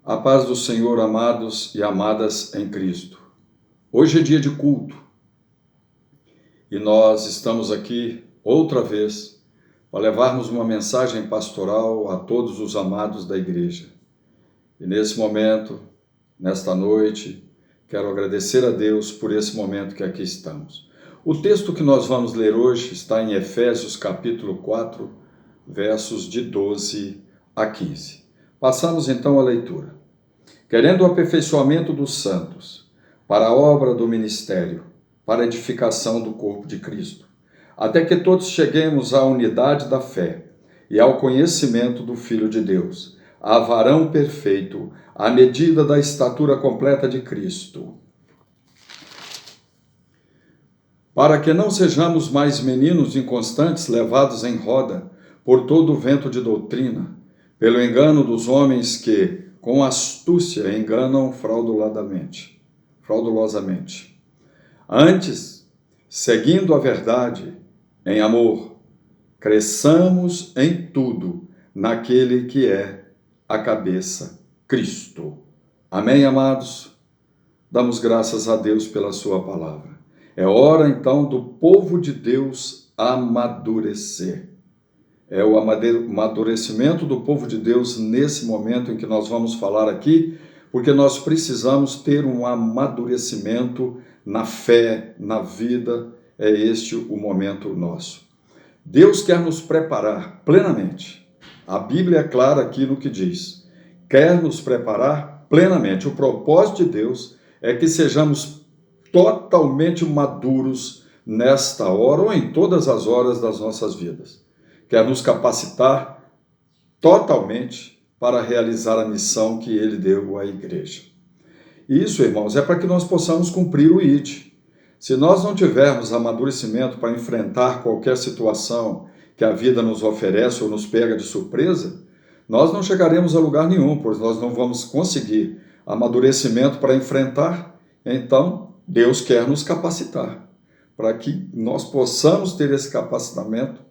A paz do Senhor, amados e amadas em Cristo. Hoje é dia de culto e nós estamos aqui outra vez para levarmos uma mensagem pastoral a todos os amados da igreja. E nesse momento, nesta noite, quero agradecer a Deus por esse momento que aqui estamos. O texto que nós vamos ler hoje está em Efésios capítulo 4, versos de 12 a 15. Passamos então a leitura. Querendo o aperfeiçoamento dos santos, para a obra do ministério, para a edificação do corpo de Cristo, até que todos cheguemos à unidade da fé e ao conhecimento do Filho de Deus, a varão perfeito, à medida da estatura completa de Cristo. Para que não sejamos mais meninos inconstantes levados em roda por todo o vento de doutrina, pelo engano dos homens que, com astúcia, enganam fraudulosamente. Antes, seguindo a verdade, em amor, cresçamos em tudo naquele que é a cabeça, Cristo. Amém, amados? Damos graças a Deus pela sua palavra. É hora, então, do povo de Deus amadurecer. É o amadurecimento do povo de Deus nesse momento em que nós vamos falar aqui, porque nós precisamos ter um amadurecimento na fé, na vida. É este o momento nosso. Deus quer nos preparar plenamente. A Bíblia é clara aqui no que diz. Quer nos preparar plenamente. O propósito de Deus é que sejamos totalmente maduros nesta hora ou em todas as horas das nossas vidas. Quer nos capacitar totalmente para realizar a missão que ele deu à igreja. E isso, irmãos, é para que nós possamos cumprir o ID. Se nós não tivermos amadurecimento para enfrentar qualquer situação que a vida nos oferece ou nos pega de surpresa, nós não chegaremos a lugar nenhum, pois nós não vamos conseguir amadurecimento para enfrentar. Então, Deus quer nos capacitar para que nós possamos ter esse capacitamento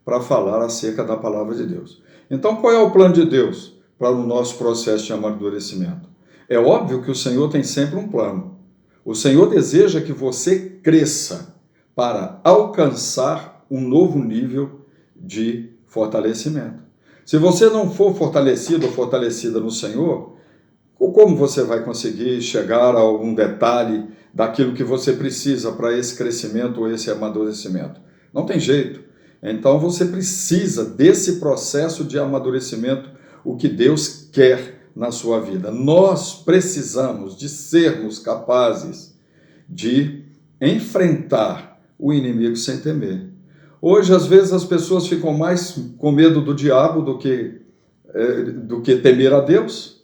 para falar acerca da palavra de Deus. Então, qual é o plano de Deus para o nosso processo de amadurecimento? É óbvio que o Senhor tem sempre um plano. O Senhor deseja que você cresça para alcançar um novo nível de fortalecimento. Se você não for fortalecido ou fortalecida no Senhor, como você vai conseguir chegar a algum detalhe daquilo que você precisa para esse crescimento ou esse amadurecimento? Não tem jeito. Então você precisa desse processo de amadurecimento, o que Deus quer na sua vida. Nós precisamos de sermos capazes de enfrentar o inimigo sem temer. Hoje, às vezes, as pessoas ficam mais com medo do diabo do que temer a Deus.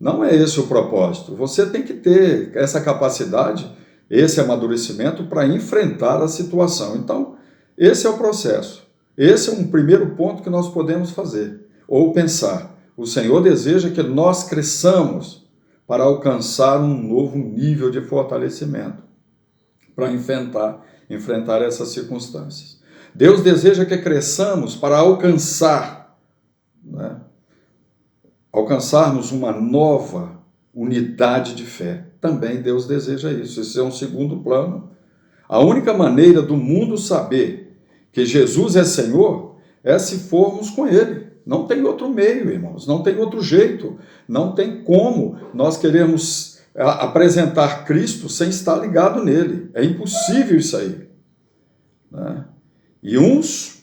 Não é esse o propósito. Você tem que ter essa capacidade, esse amadurecimento para enfrentar a situação. Então, esse é o processo. Esse é um primeiro ponto que nós podemos fazer. Ou pensar, o Senhor deseja que nós cresçamos para alcançar um novo nível de fortalecimento, para enfrentar essas circunstâncias. Deus deseja que cresçamos para alcançarmos uma nova unidade de fé. Também Deus deseja isso. Esse é um segundo plano. A única maneira do mundo saber que Jesus é Senhor é se formos com Ele. Não tem outro meio, irmãos. Não tem outro jeito. Não tem como nós queremos apresentar Cristo sem estar ligado nele. É impossível isso aí. Né? E uns,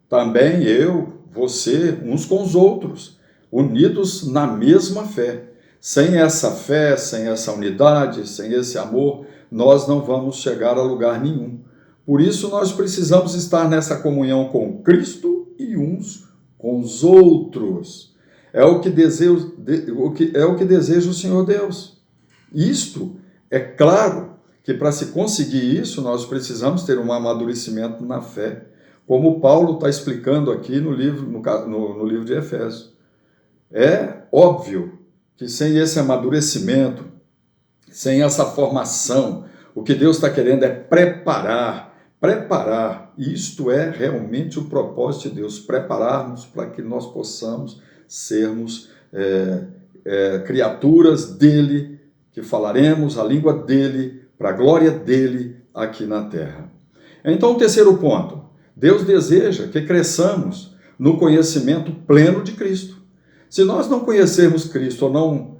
também eu, você, uns com os outros, unidos na mesma fé. Sem essa fé, sem essa unidade, sem esse amor, nós não vamos chegar a lugar nenhum. Por isso nós precisamos estar nessa comunhão com Cristo e uns com os outros. É o que deseja o Senhor Deus. Isto é claro que para se conseguir isso, nós precisamos ter um amadurecimento na fé, como Paulo está explicando aqui no livro de Efésios. É óbvio que sem esse amadurecimento, sem essa formação, o que Deus está querendo é preparar. Isto é realmente o propósito de Deus, prepararmos para que nós possamos sermos criaturas dele, que falaremos a língua dele, para a glória dele aqui na terra. Então, o terceiro ponto, Deus deseja que cresçamos no conhecimento pleno de Cristo. Se nós não conhecermos Cristo ou não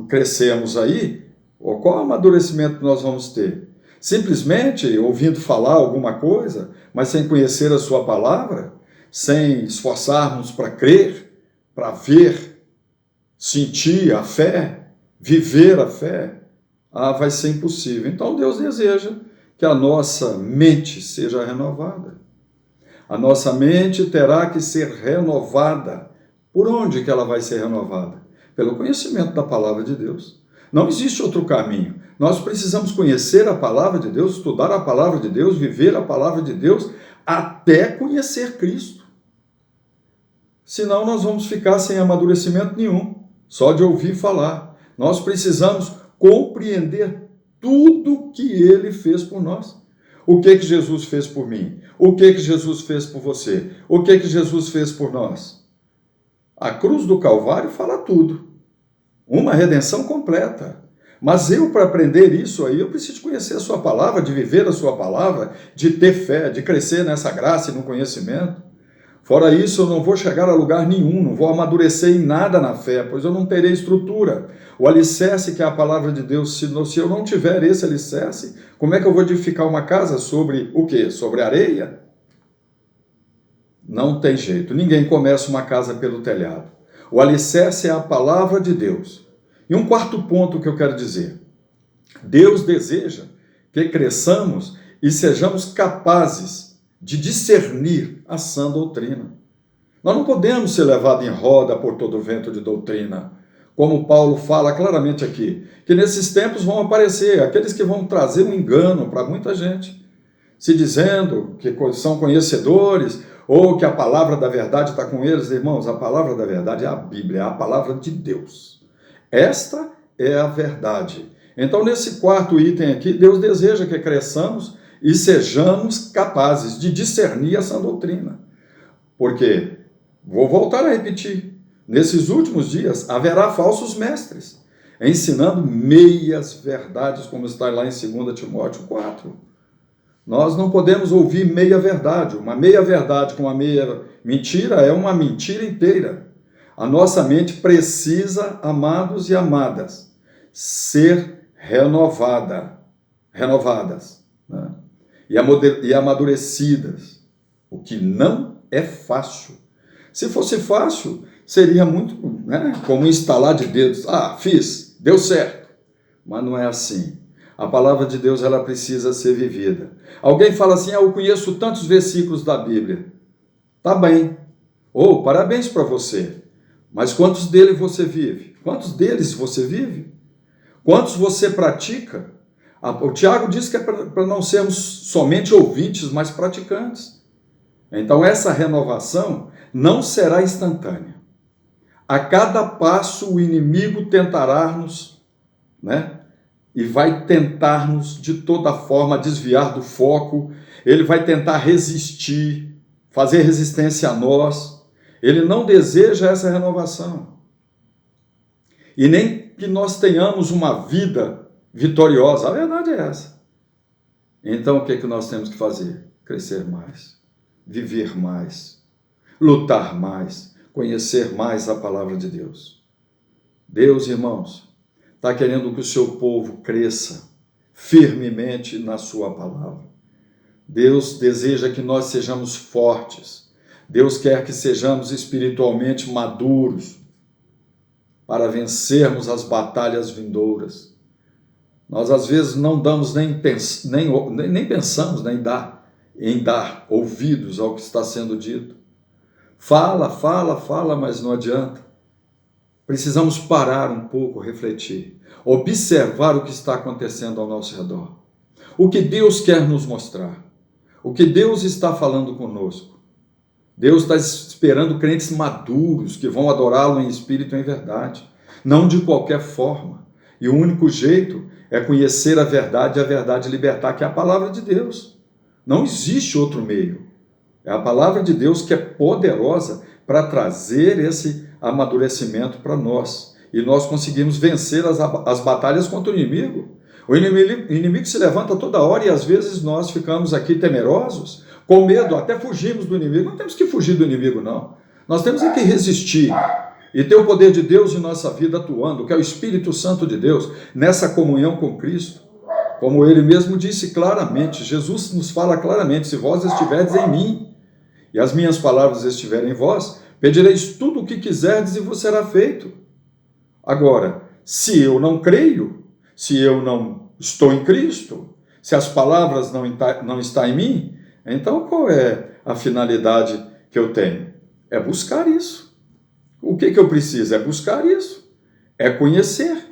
crescermos aí, qual amadurecimento que nós vamos ter? Simplesmente ouvindo falar alguma coisa, mas sem conhecer a sua palavra, sem esforçarmos para crer, para ver, sentir a fé, viver a fé, vai ser impossível. Então Deus deseja que a nossa mente seja renovada. A nossa mente terá que ser renovada. Por onde que ela vai ser renovada? Pelo conhecimento da palavra de Deus. Não existe outro caminho. Nós precisamos conhecer a palavra de Deus, estudar a palavra de Deus, viver a palavra de Deus, até conhecer Cristo. Senão nós vamos ficar sem amadurecimento nenhum, só de ouvir falar. Nós precisamos compreender tudo que Ele fez por nós. O que Jesus fez por mim? O que Jesus fez por você? O que Jesus fez por nós? A cruz do Calvário fala tudo. Uma redenção completa. Mas para aprender isso aí, eu preciso conhecer a sua palavra, de viver a sua palavra, de ter fé, de crescer nessa graça e no conhecimento. Fora isso, eu não vou chegar a lugar nenhum, não vou amadurecer em nada na fé, pois eu não terei estrutura. O alicerce que é a palavra de Deus, se eu não tiver esse alicerce, como é que eu vou edificar uma casa sobre o quê? Sobre areia? Não tem jeito, ninguém começa uma casa pelo telhado. O alicerce é a palavra de Deus. E um quarto ponto que eu quero dizer. Deus deseja que cresçamos e sejamos capazes de discernir a sã doutrina. Nós não podemos ser levados em roda por todo o vento de doutrina. Como Paulo fala claramente aqui, que nesses tempos vão aparecer aqueles que vão trazer um engano para muita gente, se dizendo que são conhecedores ou que a palavra da verdade está com eles. Irmãos, a palavra da verdade é a Bíblia, é a palavra de Deus. Esta é a verdade. Então, nesse quarto item aqui, Deus deseja que cresçamos e sejamos capazes de discernir essa doutrina. Porque, vou voltar a repetir, nesses últimos dias haverá falsos mestres, ensinando meias verdades, como está lá em 2 Timóteo 4. Nós não podemos ouvir meia verdade. Uma meia verdade com uma meia mentira é uma mentira inteira. A nossa mente precisa, amados e amadas, ser renovadas, né? E amadurecidas, o que não é fácil. Se fosse fácil, seria muito, né, como instalar de dedos. Fiz, deu certo. Mas não é assim. A palavra de Deus, ela precisa ser vivida. Alguém fala assim, eu conheço tantos versículos da Bíblia. Tá bem. Parabéns para você. Mas quantos deles você vive? Quantos deles você vive? Quantos você pratica? O Tiago diz que é para não sermos somente ouvintes, mas praticantes. Então essa renovação não será instantânea. A cada passo o inimigo tentará-nos, né? E vai tentar-nos de toda forma desviar do foco. Ele vai tentar resistir, fazer resistência a nós. Ele não deseja essa renovação. E nem que nós tenhamos uma vida vitoriosa. A verdade é essa. Então, o que é que nós temos que fazer? Crescer mais, viver mais, lutar mais, conhecer mais a palavra de Deus. Deus, irmãos, está querendo que o seu povo cresça firmemente na sua palavra. Deus deseja que nós sejamos fortes. Deus quer que sejamos espiritualmente maduros para vencermos as batalhas vindouras. Nós, às vezes, não damos nem pensamos em dar ouvidos ao que está sendo dito. Fala, mas não adianta. Precisamos parar um pouco, refletir, observar o que está acontecendo ao nosso redor. O que Deus quer nos mostrar. O que Deus está falando conosco. Deus está esperando crentes maduros que vão adorá-lo em espírito e em verdade, não de qualquer forma. E o único jeito é conhecer a verdade e a verdade libertar, que é a palavra de Deus. Não existe outro meio. É a palavra de Deus que é poderosa para trazer esse amadurecimento para nós e nós conseguimos vencer as batalhas contra o inimigo. O inimigo se levanta toda hora e às vezes nós ficamos aqui temerosos, com medo, até fugimos do inimigo. Não temos que fugir do inimigo, não. Nós temos que resistir e ter o poder de Deus em nossa vida atuando, que é o Espírito Santo de Deus, nessa comunhão com Cristo. Como ele mesmo disse claramente, Jesus nos fala claramente, se vós estiverdes em mim e as minhas palavras estiverem em vós, pedireis tudo o que quiserdes e vos será feito. Agora, se eu não creio, se eu não estou em Cristo, se as palavras não estão em mim, então qual é a finalidade que eu tenho? É buscar isso. O que eu preciso? É buscar isso. É conhecer.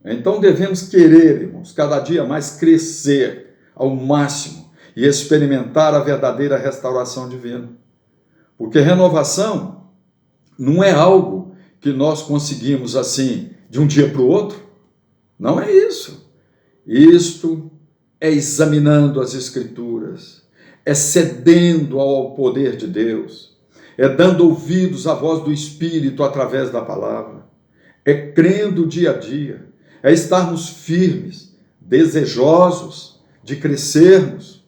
Então devemos querer, irmãos, cada dia mais crescer ao máximo e experimentar a verdadeira restauração divina. Porque renovação não é algo que nós conseguimos assim de um dia para o outro. Não é isso. Isto é examinando as Escrituras, é cedendo ao poder de Deus, é dando ouvidos à voz do Espírito através da palavra, é crendo dia a dia, é estarmos firmes, desejosos de crescermos.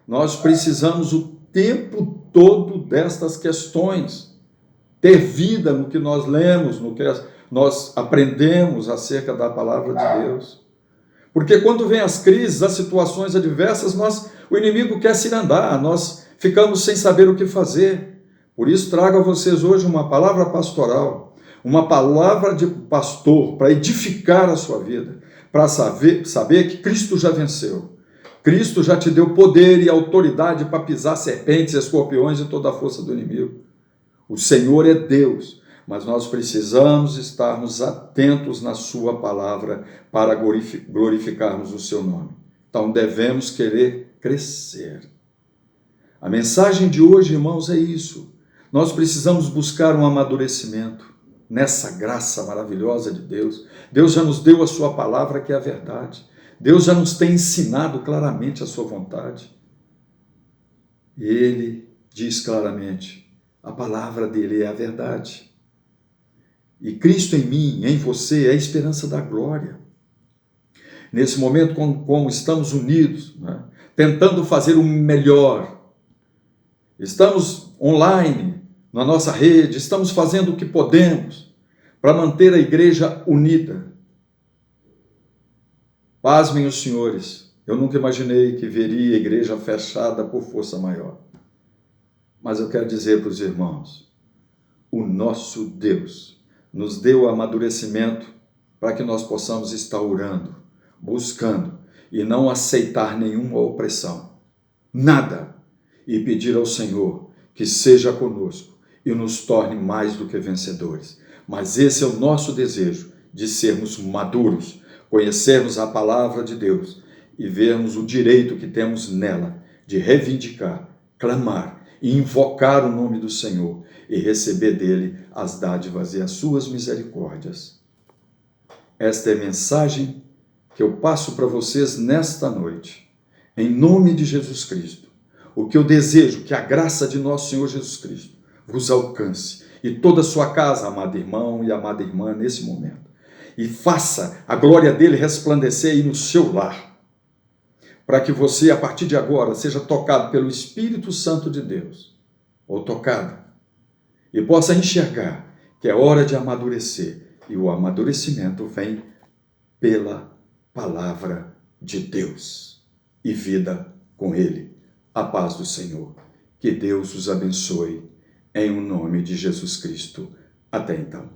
Nós precisamos o tempo todo destas questões, ter vida no que nós lemos, no que nós aprendemos acerca da palavra de Deus. Porque quando vem as crises, as situações adversas, o inimigo quer se andar, nós ficamos sem saber o que fazer. Por isso trago a vocês hoje uma palavra pastoral, uma palavra de pastor para edificar a sua vida, para saber que Cristo já venceu. Cristo já te deu poder e autoridade para pisar serpentes, escorpiões e toda a força do inimigo. O Senhor é Deus, mas nós precisamos estarmos atentos na sua palavra para glorificarmos o seu nome. Então devemos querer crescer. A mensagem de hoje, irmãos, é isso. Nós precisamos buscar um amadurecimento nessa graça maravilhosa de Deus. Deus já nos deu a sua palavra, que é a verdade. Deus já nos tem ensinado claramente a sua vontade. E Ele diz claramente, a palavra dele é a verdade. E Cristo em mim, em você, é a esperança da glória. Nesse momento, como estamos unidos, né, tentando fazer o melhor, estamos online, na nossa rede, estamos fazendo o que podemos para manter a igreja unida. Pasmem os senhores, eu nunca imaginei que veria a igreja fechada por força maior. Mas eu quero dizer para os irmãos, o nosso Deus nos deu amadurecimento para que nós possamos estar orando, buscando e não aceitar nenhuma opressão, nada, e pedir ao Senhor que seja conosco e nos torne mais do que vencedores. Mas esse é o nosso desejo, de sermos maduros, conhecermos a palavra de Deus e vermos o direito que temos nela de reivindicar, clamar e invocar o nome do Senhor e receber dele as dádivas e as suas misericórdias. Esta é a mensagem que eu passo para vocês nesta noite, em nome de Jesus Cristo. O que eu desejo, que a graça de nosso Senhor Jesus Cristo vos alcance e toda a sua casa, amado irmão e amada irmã, nesse momento. E faça a glória dele resplandecer aí no seu lar, para que você, a partir de agora, seja tocado pelo Espírito Santo de Deus, ou tocado, e possa enxergar que é hora de amadurecer, e o amadurecimento vem pela palavra de Deus, e vida com ele. A paz do Senhor. Que Deus os abençoe, em o nome de Jesus Cristo. Até então.